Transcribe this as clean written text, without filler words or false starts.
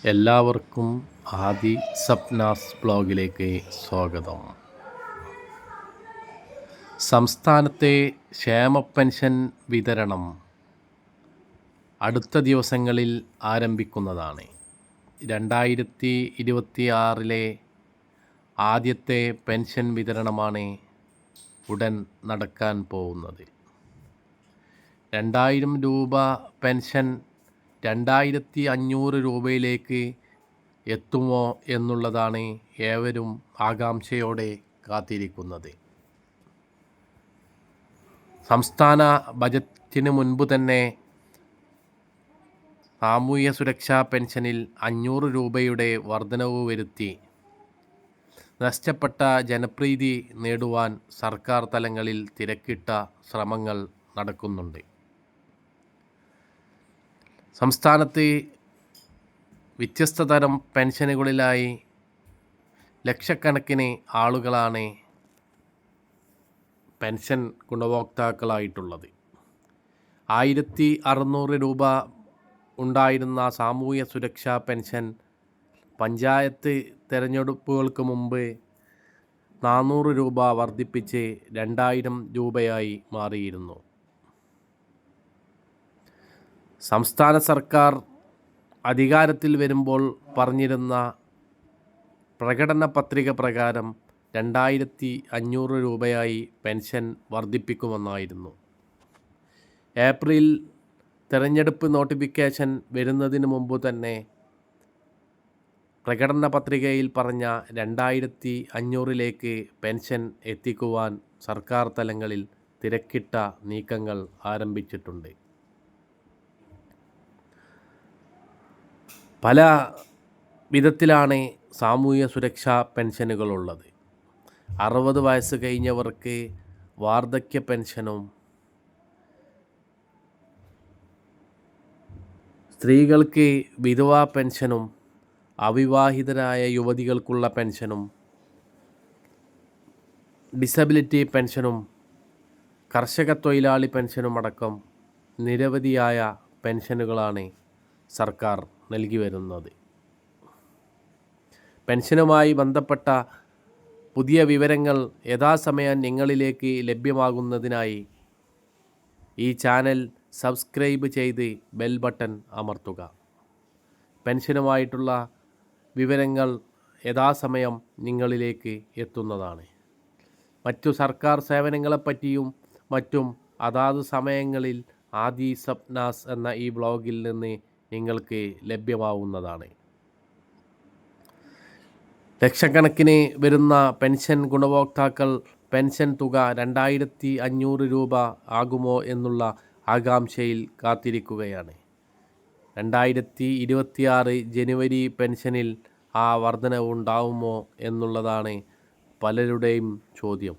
എല്ലാവർക്കും ആദി സപ്നാസ് ബ്ലോഗിലേക്ക് സ്വാഗതം. സംസ്ഥാനത്തെ ക്ഷേമ പെൻഷൻ വിതരണം അടുത്ത ദിവസങ്ങളിൽ ആരംഭിക്കുന്നതാണ്. 2026 ആദ്യത്തെ പെൻഷൻ വിതരണമാണ് ഉടൻ നടക്കാൻ പോകുന്നത്. 2000 രൂപ പെൻഷൻ 2500 രൂപയിലേക്ക് എത്തുമോ എന്നുള്ളതാണ് ഏവരും ആകാംക്ഷയോടെ കാത്തിരിക്കുന്നത്. സംസ്ഥാന ബജറ്റിന് മുൻപ് തന്നെ സാമൂഹ്യ സുരക്ഷാ പെൻഷനിൽ 500 രൂപയുടെ വർധനവ് വരുത്തി നഷ്ടപ്പെട്ട ജനപ്രീതി നേടുവാൻ സർക്കാർ തലങ്ങളിൽ തിരക്കിട്ട ശ്രമങ്ങൾ നടക്കുന്നുണ്ട്. സംസ്ഥാനത്ത് വ്യത്യസ്ത തരം പെൻഷനുകളിലായി ലക്ഷക്കണക്കിന് ആളുകളാണ് പെൻഷൻ ഗുണഭോക്താക്കളായിട്ടുള്ളത്. 1600 രൂപ ഉണ്ടായിരുന്ന സാമൂഹ്യ സുരക്ഷാ പെൻഷൻ പഞ്ചായത്ത് തിരഞ്ഞെടുപ്പുകൾക്ക് മുമ്പ് 400 രൂപ വർദ്ധിപ്പിച്ച് 2000 രൂപയായി മാറിയിരുന്നു. സംസ്ഥാന സർക്കാർ അധികാരത്തിൽ വരുമ്പോൾ പറഞ്ഞിരുന്ന പ്രകടന പത്രിക പ്രകാരം 2500 രൂപയായി പെൻഷൻ വർദ്ധിപ്പിക്കുമെന്നായിരുന്നു. ഏപ്രിൽ തിരഞ്ഞെടുപ്പ് നോട്ടിഫിക്കേഷൻ വരുന്നതിന് മുമ്പ് തന്നെ പ്രകടന പത്രികയിൽ പറഞ്ഞ 2500 പെൻഷൻ എത്തിക്കുവാൻ സർക്കാർ തലങ്ങളിൽ തിരക്കിട്ട നീക്കങ്ങൾ ആരംഭിച്ചിട്ടുണ്ട്. പല വിധത്തിലാണ് സാമൂഹ്യ സുരക്ഷാ പെൻഷനുകളുള്ളത്. 60 വയസ്സ് കഴിഞ്ഞവർക്ക് വാർദ്ധക്യ പെൻഷനും, സ്ത്രീകൾക്ക് വിധവാ പെൻഷനും, അവിവാഹിതരായ യുവതികൾക്കുള്ള പെൻഷനും, ഡിസബിലിറ്റി പെൻഷനും, കർഷക തൊഴിലാളി പെൻഷനും അടക്കം നിരവധിയായ പെൻഷനുകളാണ് സർക്കാർ നൽകി വരുന്നത്. പെൻഷനുമായി ബന്ധപ്പെട്ട പുതിയ വിവരങ്ങൾ യഥാസമയം നിങ്ങളിലേക്ക് ലഭ്യമാകുന്നതിനായി ഈ ചാനൽ സബ്സ്ക്രൈബ് ചെയ്ത് ബെൽ ബട്ടൺ അമർത്തുക. പെൻഷനുമായിട്ടുള്ള വിവരങ്ങൾ യഥാസമയം നിങ്ങളിലേക്ക് എത്തുന്നതാണ്. മറ്റു സർക്കാർ സേവനങ്ങളെപ്പറ്റിയും മറ്റും അതാത് സമയങ്ങളിൽ ആദി സപ്നാസ് എന്ന ഈ ബ്ലോഗിൽ നിന്ന് നിങ്ങൾക്ക് ലഭ്യമാവുന്നതാണ്. ലക്ഷക്കണക്കിന് വരുന്ന പെൻഷൻ ഗുണഭോക്താക്കൾ പെൻഷൻ തുക 2500 രൂപ ആകുമോ എന്നുള്ള ആകാംക്ഷയിൽ കാത്തിരിക്കുകയാണ്. 2026 ജനുവരി പെൻഷനിൽ ആ വർധനവ് ഉണ്ടാവുമോ എന്നുള്ളതാണ് പലരുടെയും ചോദ്യം.